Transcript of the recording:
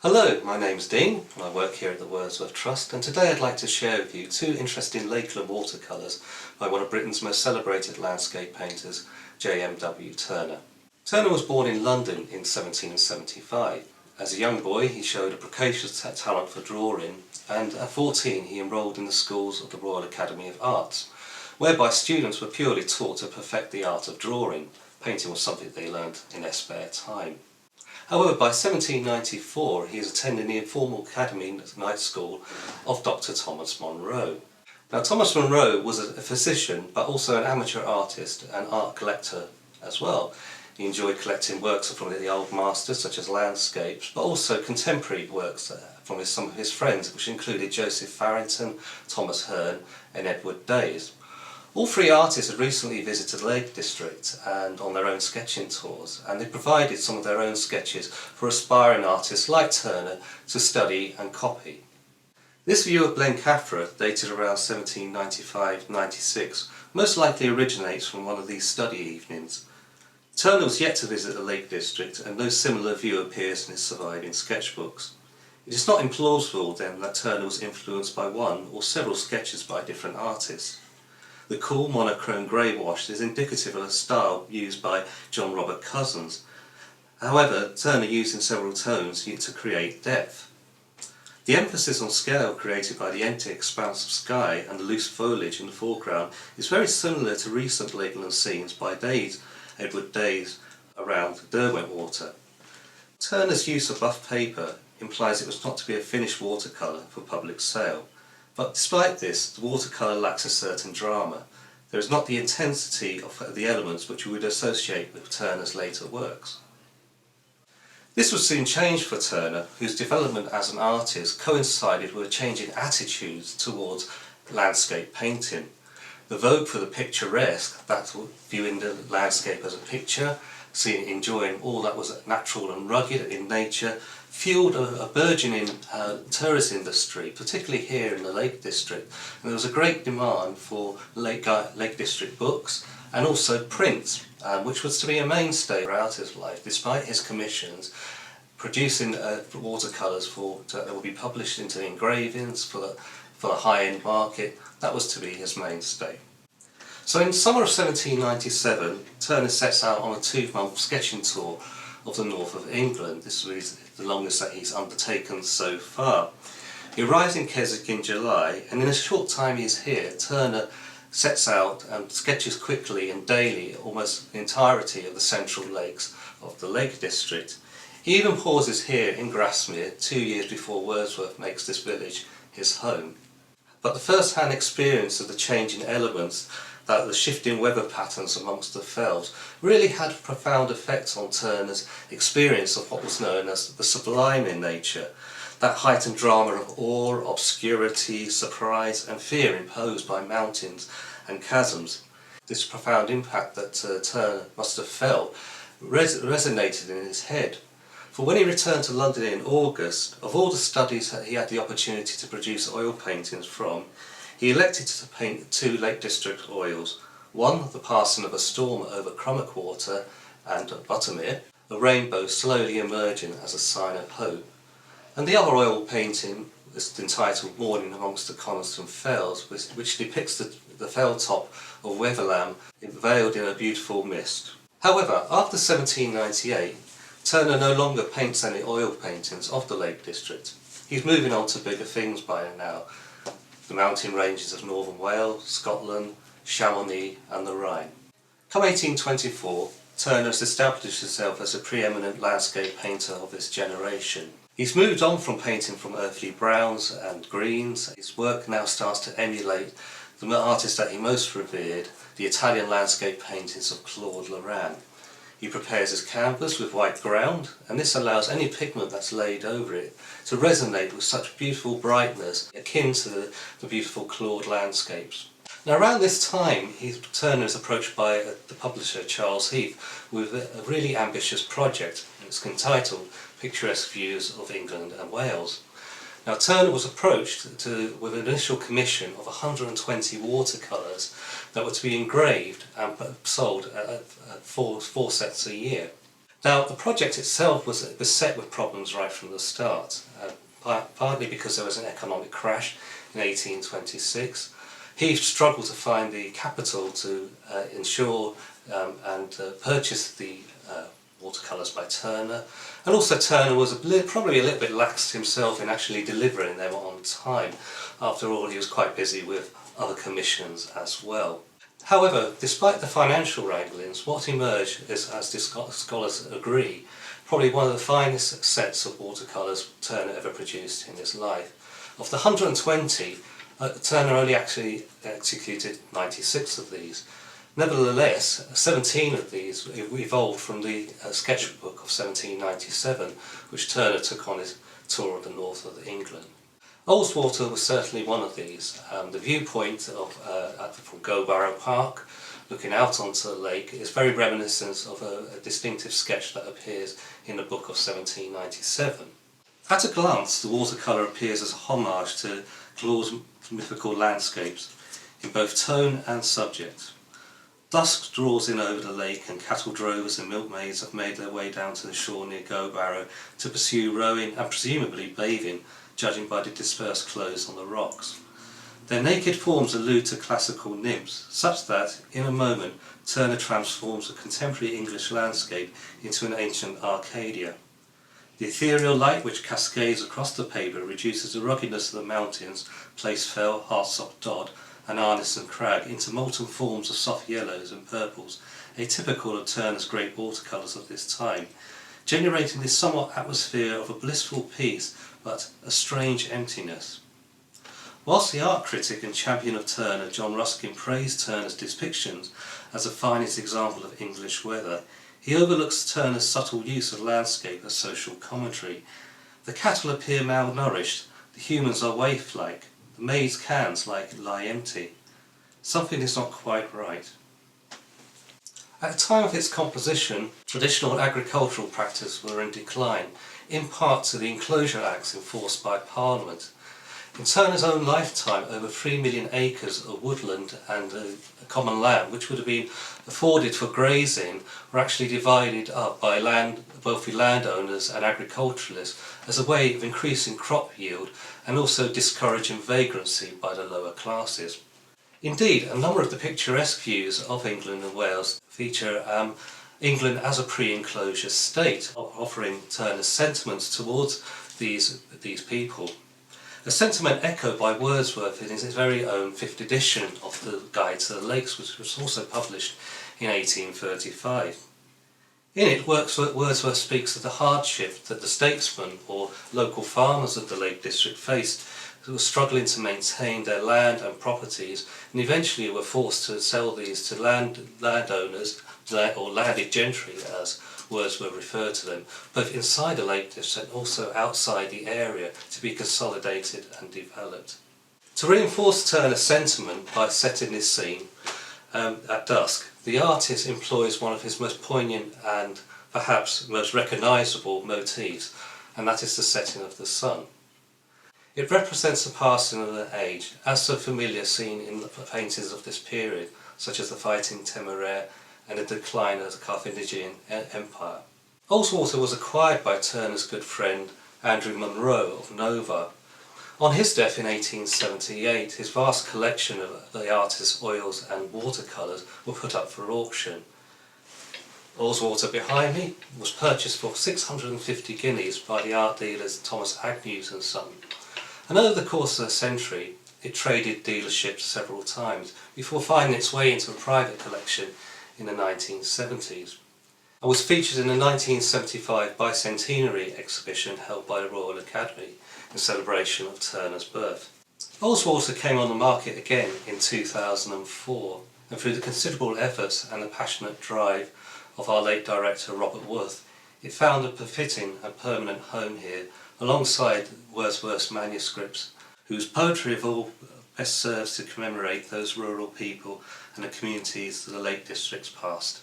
Hello, my name's Dean and I work here at the Wordsworth Trust, and today I'd like to share with you two interesting Lakeland watercolours by one of Britain's most celebrated landscape painters, J.M.W Turner. Turner was born in London in 1775. As a young boy he showed a precocious talent for drawing, and at 14 he enrolled in the schools of the Royal Academy of Arts, whereby students were purely taught to perfect the art of drawing. Painting was something they learned in their spare time. However, by 1794 he is attending the informal academy night school of Dr. Thomas Monroe. Now, Thomas Monroe was a physician but also an amateur artist and art collector as well. He enjoyed collecting works from the old masters such as landscapes, but also contemporary works from some of his friends, which included Joseph Farrington, Thomas Hearne and Edward Days. All three artists had recently visited the Lake District and on their own sketching tours, and they provided some of their own sketches for aspiring artists like Turner to study and copy. This view of Blencathra, dated around 1795-96, most likely originates from one of these study evenings. Turner was yet to visit the Lake District, and no similar view appears in his surviving sketchbooks. It is not implausible then that Turner was influenced by one or several sketches by different artists. The cool monochrome grey wash is indicative of a style used by John Robert Cousins. However, Turner used in several tones to create depth. The emphasis on scale created by the empty expanse of sky and the loose foliage in the foreground is very similar to recent Lakeland scenes by Edward Days around Derwentwater. Turner's use of buff paper implies it was not to be a finished watercolour for public sale. But despite this, the watercolour lacks a certain drama. There is not the intensity of the elements which we would associate with Turner's later works. This was soon changed for Turner, whose development as an artist coincided with a change in attitudes towards landscape painting. The vogue for the picturesque, that viewing the landscape as a picture, enjoying all that was natural and rugged in nature, fueled a burgeoning tourist industry, particularly here in the Lake District. And there was a great demand for Lake District books and also print, which was to be a mainstay throughout his life, despite his commissions, producing watercolours that will be published into engravings for the high-end market. That was to be his mainstay. So in summer of 1797, Turner sets out on a 2-month sketching tour of the north of England. This is the longest that he's undertaken so far. He arrives in Keswick in July, and in a short time he is here, Turner sets out and sketches quickly and daily almost the entirety of the central lakes of the Lake District. He even pauses here in Grasmere 2 years before Wordsworth makes this village his home. But the first-hand experience of the changing elements, that the shifting weather patterns amongst the fells, really had a profound effect on Turner's experience of what was known as the sublime in nature, that heightened drama of awe, obscurity, surprise and fear imposed by mountains and chasms. This profound impact that Turner must have felt resonated in his head. For when he returned to London in August, of all the studies that he had the opportunity to produce oil paintings from, he elected to paint 2 Lake District oils, one the passing of a storm over Crummock Water and Buttermere, a rainbow slowly emerging as a sign of hope, and the other oil painting is entitled Morning Amongst the Coniston Fells, which depicts the fell top of Weatherlam veiled in a beautiful mist. However, after 1798, Turner no longer paints any oil paintings of the Lake District. He's moving on to bigger things by now. The mountain ranges of northern Wales, Scotland, Chamonix and the Rhine. Come 1824, Turner has established himself as a preeminent landscape painter of this generation. He's moved on from painting from earthly browns and greens. His work now starts to emulate the artist that he most revered, the Italian landscape paintings of Claude Lorraine. He prepares his canvas with white ground, and this allows any pigment that's laid over it to resonate with such beautiful brightness akin to the beautiful Claude landscapes. Now around this time, Turner is approached by the publisher Charles Heath with a really ambitious project. It's entitled Picturesque Views of England and Wales. Now Turner was approached with an initial commission of 120 watercolours that were to be engraved and sold at four sets a year. Now, the project itself was beset with problems right from the start, partly because there was an economic crash in 1826. He struggled to find the capital to insure and purchase the watercolours by Turner, and also Turner was probably a little bit lax himself in actually delivering them on time. After all, he was quite busy with other commissions as well. However, despite the financial wranglings, what emerged is, as the scholars agree, probably one of the finest sets of watercolours Turner ever produced in his life. Of the 120, Turner only actually executed 96 of these. Nevertheless, 17 of these evolved from the sketchbook of 1797, which Turner took on his tour of the north of England. Ullswater was certainly one of these. The viewpoint from Gowbarrow Park, looking out onto the lake, is very reminiscent of a distinctive sketch that appears in the book of 1797. At a glance, the watercolour appears as a homage to Claude's mythical landscapes in both tone and subject. Dusk draws in over the lake, and cattle drovers and milkmaids have made their way down to the shore near Gowbarrow to pursue rowing and presumably bathing, judging by the dispersed clothes on the rocks. Their naked forms allude to classical nymphs, such that, in a moment, Turner transforms a contemporary English landscape into an ancient Arcadia. The ethereal light which cascades across the paper reduces the ruggedness of the mountains, Place Fell, Hartsop Dodd, and Arneson Crag into molten forms of soft yellows and purples, atypical of Turner's great watercolours of this time, generating this somewhat atmosphere of a blissful peace but a strange emptiness. Whilst the art critic and champion of Turner, John Ruskin, praised Turner's depictions as the finest example of English weather, he overlooks Turner's subtle use of landscape as social commentary. The cattle appear malnourished, the humans are waif-like, the maids' cans lie empty. Something is not quite right. At the time of its composition, traditional agricultural practices were in decline, in part to the Enclosure Acts enforced by Parliament. In Turner's own lifetime, over 3 million acres of woodland and common land, which would have been afforded for grazing, were actually divided up by wealthy landowners and agriculturalists as a way of increasing crop yield and also discouraging vagrancy by the lower classes. Indeed, a number of the picturesque views of England and Wales feature England as a pre-enclosure state, offering Turner's sentiments towards these people. A sentiment echoed by Wordsworth in his very own 5th edition of the Guide to the Lakes, which was also published in 1835. In it, Wordsworth speaks of the hardship that the statesmen or local farmers of the Lake District faced, who were struggling to maintain their land and properties, and eventually were forced to sell these to landowners, or landed gentry as Wordsworth referred to them, both inside the Lake District and also outside the area, to be consolidated and developed. To reinforce Turner's sentiment by setting this scene at dusk, the artist employs one of his most poignant and perhaps most recognisable motifs, and that is the setting of the sun. It represents the passing of an age, as so familiar seen in the paintings of this period, such as the Fighting Temeraire and the decline of the Carthaginian Empire. Ullswater was acquired by Turner's good friend Andrew Monroe of Nova. On his death in 1878, his vast collection of the artist's oils and watercolours were put up for auction. Ullswater behind me was purchased for 650 guineas by the art dealers Thomas Agnews and Son, and over the course of a century it traded dealerships several times before finding its way into a private collection in the 1970s, and was featured in the 1975 bicentenary exhibition held by the Royal Academy in celebration of Turner's birth. Ullswater came on the market again in 2004, and through the considerable efforts and the passionate drive of our late director Robert Worth, it found a befitting and permanent home here alongside Wordsworth's manuscripts, whose poetry of all best serves to commemorate those rural people and the communities of the Lake District's past.